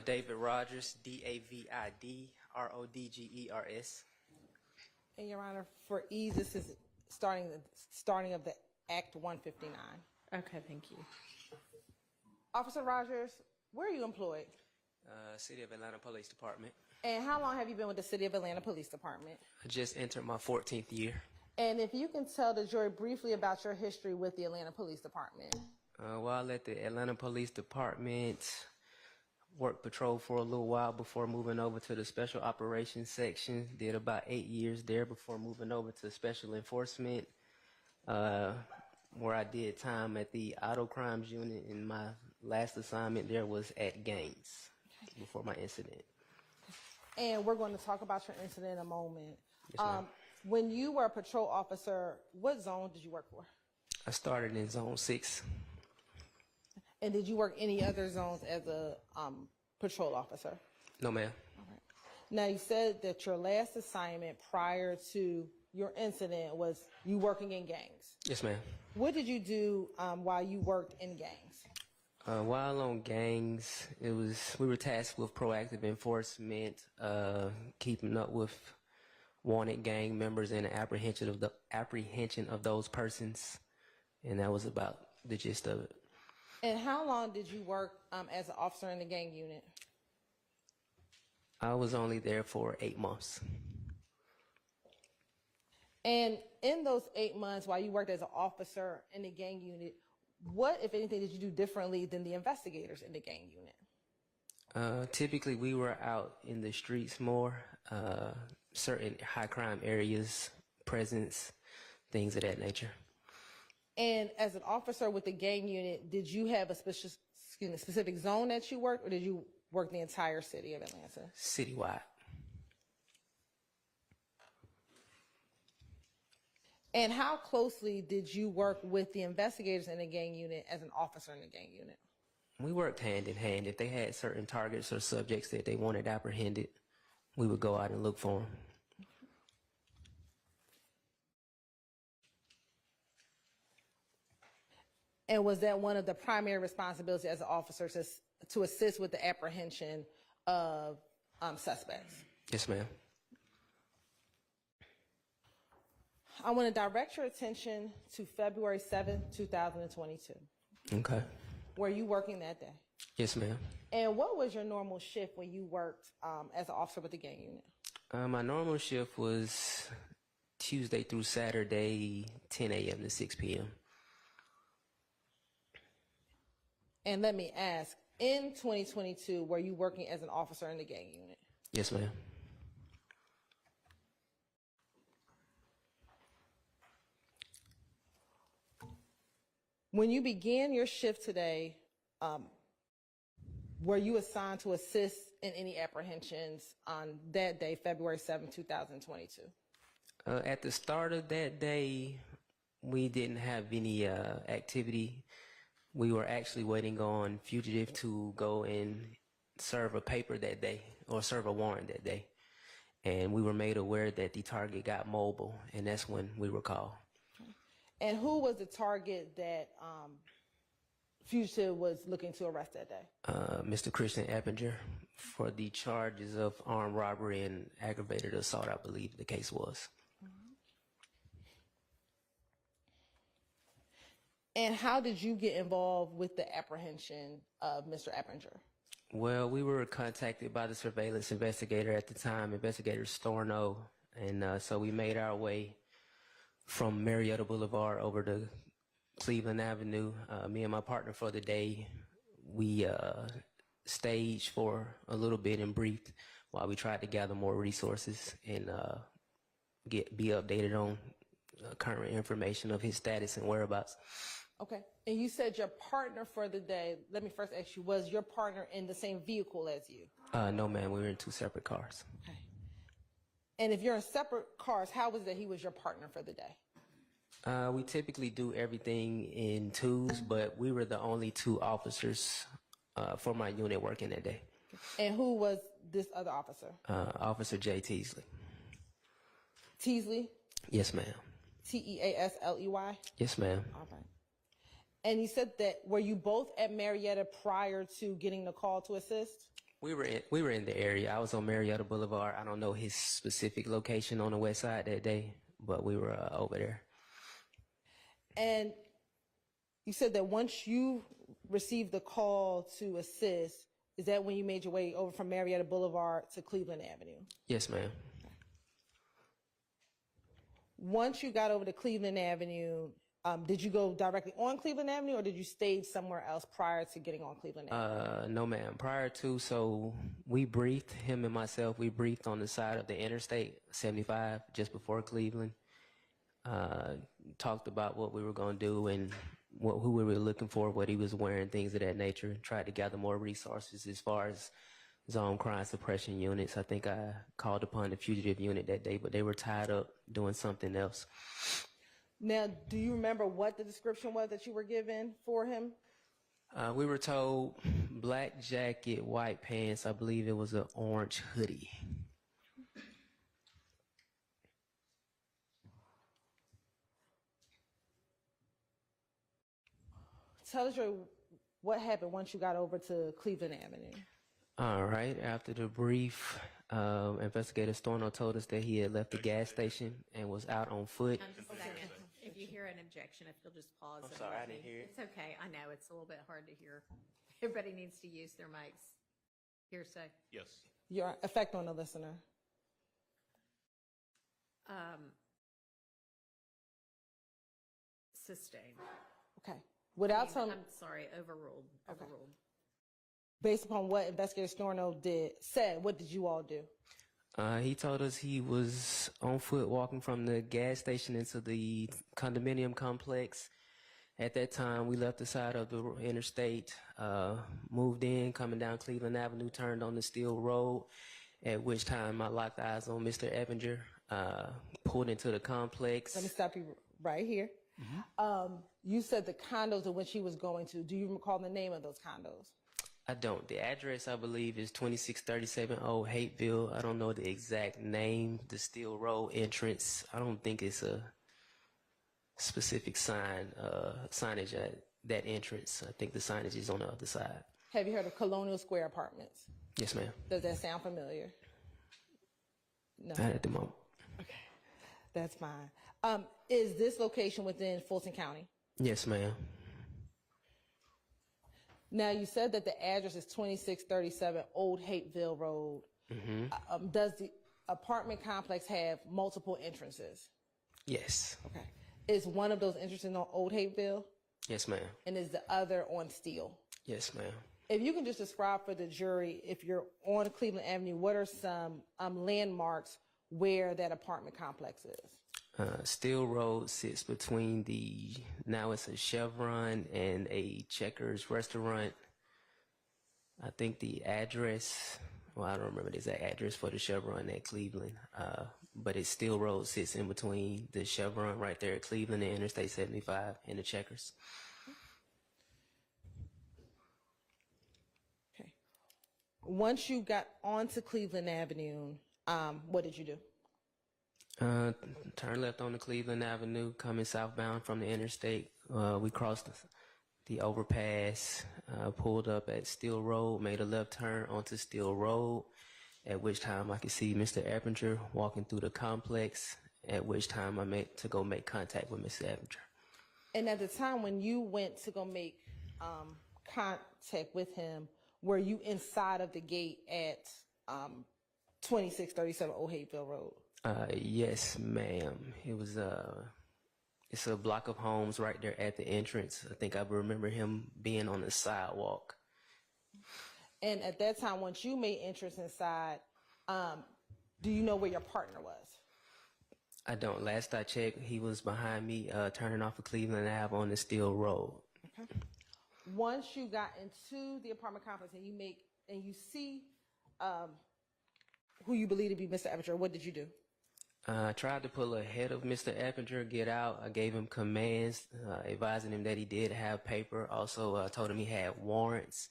David Rogers, Davidrodgers. And Your Honor, for ease, this is starting of the Act 159. Okay, thank you. Officer Rogers, where are you employed? City of Atlanta Police Department. And how long have you been with the City of Atlanta Police Department? I just entered my 14th year. And if you can tell the jury briefly about your history with the Atlanta Police Department. While at the Atlanta Police Department, worked patrol for a little while before moving over to the Special Operations Section. Did about 8 years there before moving over to Special Enforcement, where I did time at the Auto Crimes Unit, and my last assignment there was at gangs before my incident. And we're going to talk about your incident in a moment. Yes, when you were a patrol officer, what zone did you work for? I started in Zone 6. And did you work any other zones as a patrol officer? No, ma'am. All right. Now, you said that your last assignment prior to your incident was you working in gangs. Yes, ma'am. What did you do while you worked in gangs? While on gangs, we were tasked with proactive enforcement, keeping up with wanted gang members and the apprehension of those persons, and that was about the gist of it. And how long did you work as an officer in the gang unit? I was only there for 8 months. And in those 8 months, while you worked as an officer in the gang unit, what, if anything, did you do differently than the investigators in the gang unit? Typically, we were out in the streets more, certain high crime areas, presence, things of that nature. And as an officer with the gang unit, did you have a specific zone that you worked, or did you work the entire city of Atlanta? Citywide. And how closely did you work with the investigators in the gang unit as an officer in the gang unit? We worked hand in hand. If they had certain targets or subjects that they wanted apprehended, we would go out and look for them. And was that one of the primary responsibilities as an officer to assist with the apprehension of suspects? Yes, ma'am. I want to direct your attention to February 7th, 2022. Okay. Were you working that day? Yes, ma'am. And what was your normal shift when you worked as an officer with the gang unit? My normal shift was Tuesday through Saturday, 10 a.m. to 6 p.m. And let me ask, in 2022, were you working as an officer in the gang unit? Yes, ma'am. When you began your shift today, were you assigned to assist in any apprehensions on that day, February 7, 2022? At the start of that day, we didn't have any activity. We were actually waiting on fugitive to go and serve a paper that day, or serve a warrant that day. And we were made aware that the target got mobile, and that's when we were called. And who was the target that fugitive was looking to arrest that day? Mr. Christian Eppinger, for the charges of armed robbery and aggravated assault, I believe the case was. And how did you get involved with the apprehension of Mr. Eppinger? Well, we were contacted by the surveillance investigator at the time, Investigator Storno, and so we made our way from Marietta Boulevard over to Cleveland Avenue. Me and my partner for the day, we staged for a little bit and briefed while we tried to gather more resources and be updated on current information of his status and whereabouts. Okay. And you said your partner for the day, let me first ask you, was your partner in the same vehicle as you? No, ma'am. We were in two separate cars. Okay. And if you're in separate cars, how was that he was your partner for the day? We typically do everything in twos, but we were the only two officers for my unit working that day. And who was this other officer? Officer J. Teasley. Teasley? Yes, ma'am. Teasley? Yes, ma'am. All right. And you said that, were you both at Marietta prior to getting the call to assist? We were in the area. I was on Marietta Boulevard. I don't know his specific location on the west side that day, but we were over there. And you said that once you received the call to assist, is that when you made your way over from Marietta Boulevard to Cleveland Avenue? Yes, ma'am. Once you got over to Cleveland Avenue, did you go directly on Cleveland Avenue, or did you stay somewhere else prior to getting on Cleveland Avenue? No, ma'am. Prior to, so we briefed him and myself. We briefed on the side of the Interstate 75 just before Cleveland. Talked about what we were going to do and who we were looking for, what he was wearing, things of that nature. Tried to gather more resources as far as zone crime suppression units. I think I called upon the fugitive unit that day, but they were tied up doing something else. Now, do you remember what the description was that you were given for him? We were told black jacket, white pants. I believe it was an orange hoodie. Tell us what happened once you got over to Cleveland Avenue. All right. After the brief, Investigator Storno told us that he had left the gas station and was out on foot. Just a second. If you hear an objection, if you'll just pause. I'm sorry, I didn't hear it. It's okay. I know it's a little bit hard to hear. Everybody needs to use their mics. Hearsay. Yes. Your effect on the listener. Sustained. Okay. Without telling, I'm sorry, overruled. Overruled. based upon what Investigator Storno said, what did you all do? He told us he was on foot walking from the gas station into the condominium complex. At that time, we left the side of the interstate, moved in, coming down Cleveland Avenue, turned on the Steel Road, at which time I locked eyes on Mr. Eppinger, pulled into the complex. Let me stop you right here. You said the condos in which he was going to. Do you recall the name of those condos? I don't. The address, I believe, is 2637 Old Hateville. I don't know the exact name. The Steel Road entrance. I don't think it's a specific signage at that entrance. I think the signage is on the other side. Have you heard of Colonial Square Apartments? Yes, ma'am. Does that sound familiar? No. Not at the moment. Okay, that's fine. Is this location within Fulton County? Yes, ma'am. Now, you said that the address is 2637 Old Hateville Road. Does the apartment complex have multiple entrances? Yes. Okay. Is one of those entrances on Old Hateville? Yes, ma'am. And is the other on Steel? Yes, ma'am. If you can just describe for the jury, if you're on Cleveland Avenue, what are some landmarks where that apartment complex is? Steel Road sits between now it's a Chevron and a Checkers restaurant. I think the address, well, I don't remember the exact address for the Chevron at Cleveland, but it's Steel Road sits in between the Chevron right there at Cleveland and Interstate 75 and the Checkers. Okay. Once you got onto Cleveland Avenue, what did you do? Turn left on the Cleveland Avenue, coming southbound from the interstate. We crossed the overpass, pulled up at Steel Road, made a left turn onto Steel Road, at which time I could see Mr. Eppinger walking through the complex, at which time I made to go make contact with Mr. Eppinger. And at the time when you went to go make contact with him, were you inside of the gate at 2637 Old Hateville Road? Yes, ma'am. It was it's a block of homes right there at the entrance. I think I remember him being on the sidewalk. And at that time, once you made entrance inside, do you know where your partner was? I don't. Last I checked, he was behind me, turning off of Cleveland Ave on the Steel Road. Okay. Once you got into the apartment complex and you see who you believe to be Mr. Eppinger, what did you do? I tried to pull ahead of Mr. Eppinger, get out. I gave him commands, advising him that he did have paper. Also, told him he had warrants.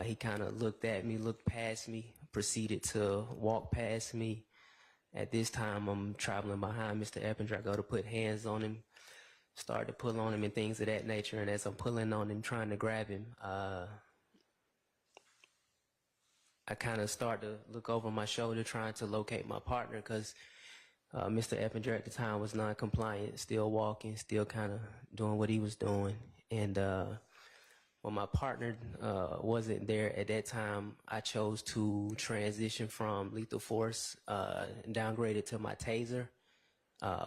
He kind of looked at me, looked past me, proceeded to walk past me. At this time, I'm traveling behind Mr. Eppinger. I go to put hands on him, start to pull on him and things of that nature. And as I'm pulling on him, trying to grab him, I kind of started to look over my shoulder trying to locate my partner because Mr. Eppinger at the time was non-compliant, still walking, still kind of doing what he was doing. And when my partner wasn't there at that time, I chose to transition from lethal force, downgraded to my taser.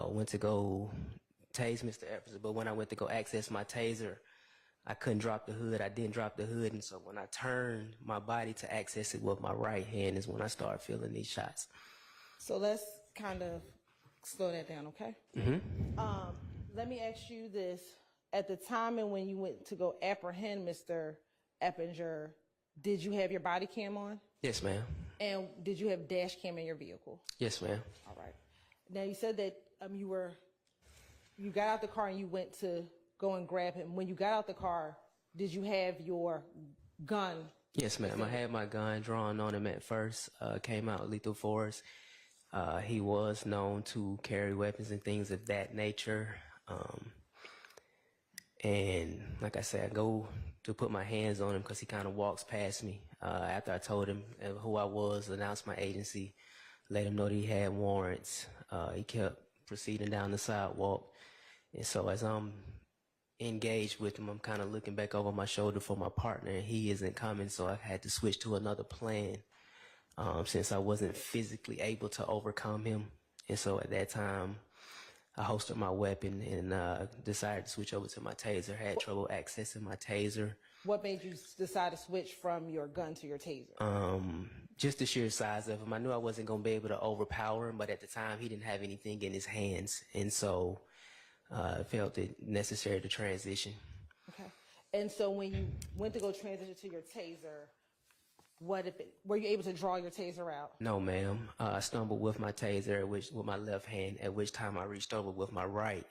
Went to go tase Mr. Eppinger, but when I went to go access my taser, I couldn't drop the hood. I didn't drop the hood, and so when I turned my body to access it with my right hand is when I started feeling these shots. So let's kind of slow that down, okay? Let me ask you this. At the time and when you went to go apprehend Mr. Eppinger, did you have your body cam on? Yes, ma'am. And did you have dash cam in your vehicle? Yes, ma'am. All right. Now, you said that you got out the car and you went to go and grab him. When you got out the car, did you have your gun? Yes, ma'am. I had my gun drawn on him at first. Came out lethal force. He was known to carry weapons and things of that nature. And like I said, I go to put my hands on him because he kind of walks past me. After I told him who I was, announced my agency, let him know that he had warrants. He kept proceeding down the sidewalk. And so as I'm engaged with him, I'm kind of looking back over my shoulder for my partner, and he isn't coming, so I had to switch to another plan since I wasn't physically able to overcome him. And so at that time, I holstered my weapon and decided to switch over to my taser. Had trouble accessing my taser. What made you decide to switch from your gun to your taser? Just the sheer size of him. I knew I wasn't going to be able to overpower him, but at the time he didn't have anything in his hands. And so I felt it necessary to transition. Okay. And so when you went to go transition to your taser, were you able to draw your taser out? No, ma'am. I stumbled with my taser, with my left hand, at which time I reached over with my right.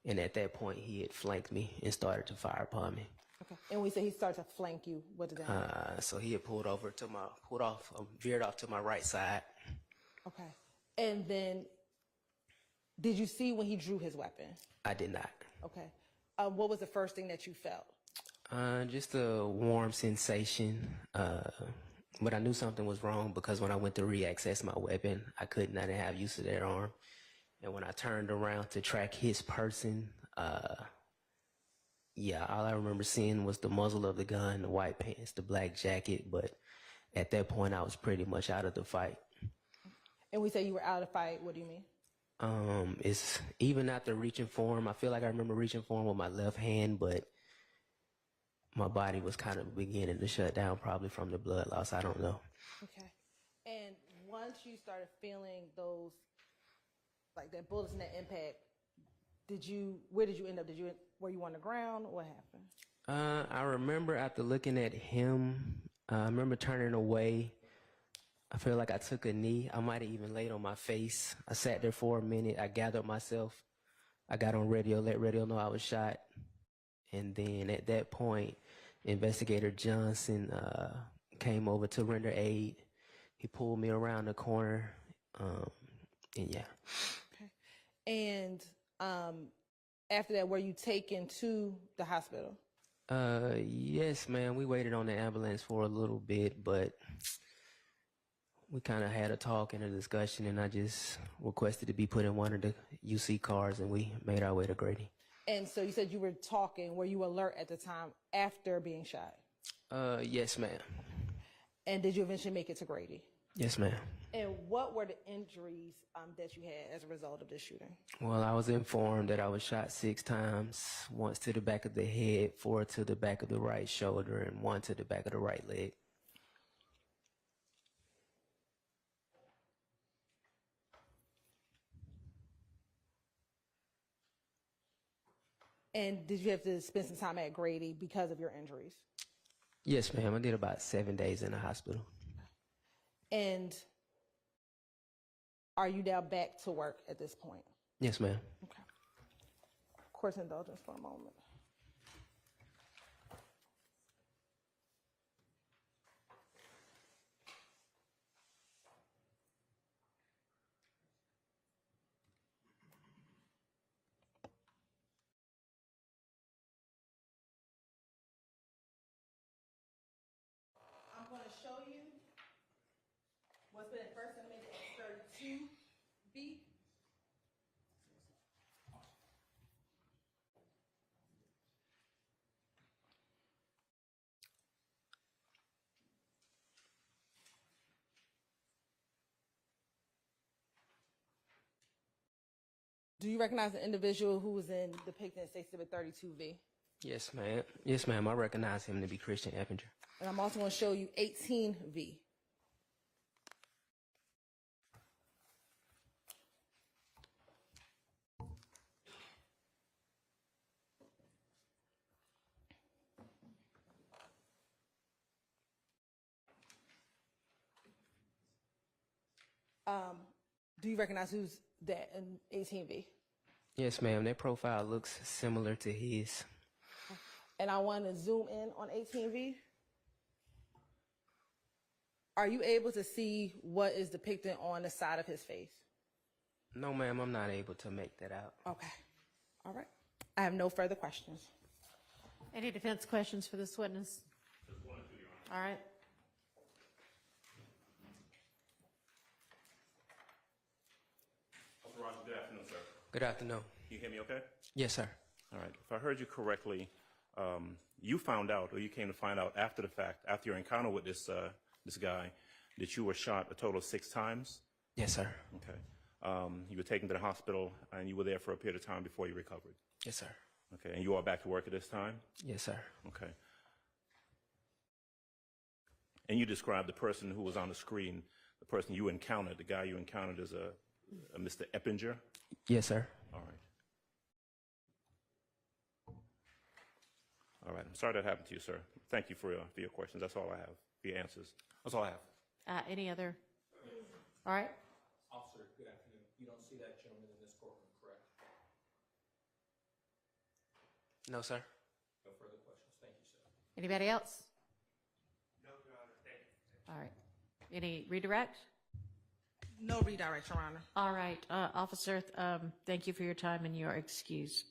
And at that point, he had flanked me and started to fire upon me. Okay. And when you say he started to flank you, what did that mean? So he had veered off to my right side. Okay. And then, did you see when he drew his weapon? I did not. Okay. What was the first thing that you felt? Just a warm sensation. But I knew something was wrong because when I went to re-access my weapon, I could not have use of that arm. And when I turned around to track his person, all I remember seeing was the muzzle of the gun, the white pants, the black jacket. But at that point, I was pretty much out of the fight. And we say you were out of the fight. What do you mean? It's even after reaching for him, I feel like I remember reaching for him with my left hand, but my body was kind of beginning to shut down, probably from the blood loss. I don't know. Okay. And once you started feeling those, like that bullets and that impact, where did you end up? Were you on the ground? What happened? I remember after looking at him, I remember turning away. I feel like I took a knee. I might have even laid on my face. I sat there for a minute. I gathered myself. I got on radio, let radio know I was shot. And then at that point, Investigator Johnson came over to render aid. He pulled me around the corner, and yeah. Okay. And after that, were you taken to the hospital? Yes, ma'am. We waited on the ambulance for a little bit, but we kind of had a talk and a discussion, and I just requested to be put in one of the UC cars, and we made our way to Grady. And so you said you were talking. Were you alert at the time after being shot? Yes, ma'am. And did you eventually make it to Grady? Yes, ma'am. And what were the injuries that you had as a result of this shooting? Well, I was informed that I was shot 6 times, once to the back of the head, 4 to the back of the right shoulder, and 1 to the back of the right leg. And did you have to spend some time at Grady because of your injuries? Yes, ma'am. I did about 7 days in the hospital. And are you now back to work at this point? Yes, ma'am. Okay. Course indulgence for a moment. I'm going to show you What's been first amended as 32B? Do you recognize the individual who was depicted in State Exhibit 32V? Yes, ma'am. Yes, ma'am. I recognize him to be Christian Eppinger. And I'm also going to show you 18V. Do you recognize who's that in 18V? Yes, ma'am. That profile looks similar to his. And I want to zoom in on 18V. Are you able to see what is depicted on the side of his face? No, ma'am. I'm not able to make that out. Okay. All right. I have no further questions. Any defense questions for this witness? All right. Roger, good afternoon, sir. Good afternoon. You hear me okay? Yes, sir. All right. If I heard you correctly, you found out, or you came to find out after the fact, after your encounter with this guy, that you were shot a total of 6 times? Yes, sir. Okay. You were taken to the hospital, and you were there for a period of time before you recovered? Yes, sir. Okay. And you are back to work at this time? Yes, sir. Okay. And you described the person who was on the screen, the person you encountered, the guy you encountered as a Mr. Eppinger? Yes, sir. All right. All right. I'm sorry that happened to you, sir. Thank you for your questions. That's all I have. For your answers. That's all I have. Any other? All right. Officer, good afternoon. You don't see that gentleman in this courtroom, correct? No, sir. No further questions. Thank you, sir. Anybody else? No, Your Honor. Thank you. All right. Any redirect? No redirect, Your Honor. All right. Officer, thank you for your time, and you are excused.